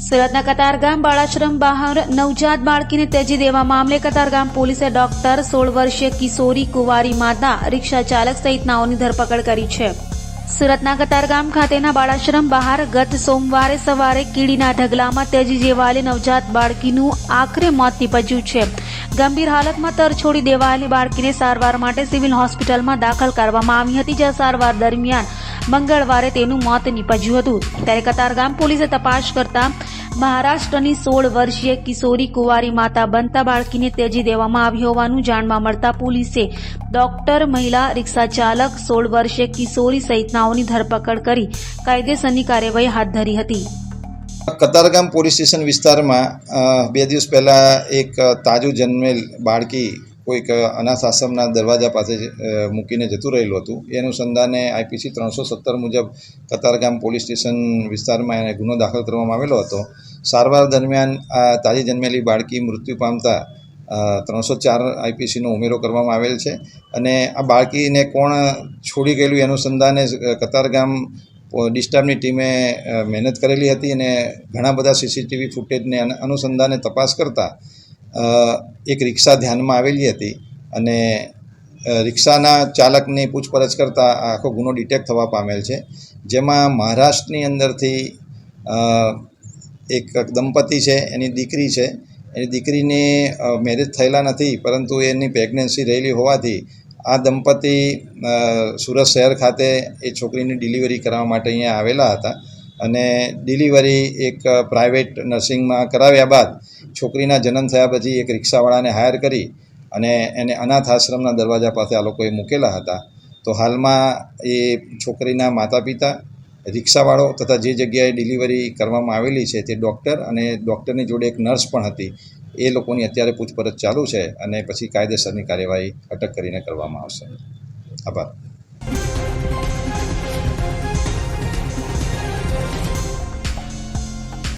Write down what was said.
સુરતના કતારગામ બાળાશ્રમ બહાર નવજાત બાળકીને ત્યજી દેવા મામલે કતારગામ પોલીસે ડોક્ટર 16 વર્ષીય કિશોરી કુંવારી માતા રિક્ષા ચાલક સહિતનાઓની ધરપકડ કરી છે। સુરતના કતારગામ ખાતેના બાળાશ્રમ બહાર ગત સોમવારે સવારે કીડીના ઢગલામાં ત્યજી દેવાયેલી નવજાત બાળકીનું આખરે મોત નીપજ્યું છે। ગંભીર હાલતમાં તરછોડી દેવાયેલી બાળકીને સારવાર માટે સિવિલ હોસ્પિટલમાં દાખલ કરવામાં આવી હતી, જ્યાં સારવાર દરમિયાન મંગળવારે તેનું મોત નીપજ્યું હતું। ત્યારે કતારગામ પોલીસે તપાસ કરતા મહારાષ્ટ્રની 16 વર્ષીય કિશોરી કુંવારી માતા બનતા બાળકીને ત્યજી દેવામાં આવી હોવાનું જાણવા મળતા પોલીસે ડોક્ટર, મહિલા રિક્ષા ચાલક, 16 વર્ષીય કિશોરી સહિતનાઓની ધરપકડ કરી કાયદેસરની કાર્યવાહી હાથ ધરી હતી। કતારગામ પોલીસ સ્ટેશન વિસ્તારમાં 2 દિવસ પહેલાં એક તાજું જન્મેલ બાળકી કોઈક અનાથ આશ્રમના દરવાજા પાસે મૂકીને જતું રહેલું હતું। એ અનુસંધાને આઈપીસી 317 મુજબ કતારગામ પોલીસ સ્ટેશન વિસ્તારમાં એને ગુનો દાખલ કરવામાં આવેલો હતો। સારવાર દરમિયાન આ તાજી જન્મેલી બાળકી મૃત્યુ પામતા 304 આઈપીસીનો ઉમેરો કરવામાં આવેલ છે અને આ બાળકીને કોણ છોડી ગયેલું એ અનુસંધાને કતારગામ ડિસ્ટર્બની ટીમે મહેનત કરેલી હતી અને ઘણા બધા સીસીટીવી ફૂટેજને અનુસંધાને તપાસ કરતા એક રિક્ષા ધ્યાનમાં આવેલી હતી અને રિક્ષાના ચાલકની પૂછપરછ કરતાં આખો ગુનો ડિટેક્ટ થવા પામેલ છે, જેમાં મહારાષ્ટ્રની અંદરથી એક દંપતી છે, એની દીકરી છે। એની દીકરીને મેરેજ થયેલા નથી, પરંતુ એની પ્રેગ્નન્સી રહેલી હોવાથી આ દંપતી સુરત શહેર ખાતે એ છોકરીની ડિલિવરી કરવા માટે અહીંયા આવેલા હતા અને ડિલિવરી એક પ્રાઇવેટ નર્સિંગમાં કરાવ્યા બાદ છોકરીના જન્મ થયા પછી એક રિક્ષાવાળાને હાયર કરી અને એને અનાથ આશ્રમના દરવાજા પાસે આ લોકોએ મૂકેલા હતા। તો હાલમાં એ છોકરીના માતા પિતા, રિક્ષાવાળો તથા જે જગ્યાએ ડિલિવરી કરવામાં આવેલી છે તે ડૉક્ટર અને ડૉક્ટરની જોડે એક નર્સ પણ હતી, એ લોકોની અત્યારે પૂછપરછ ચાલુ છે અને પછી કાયદેસરની કાર્યવાહી અટક કરીને કરવામાં આવશે। આભાર।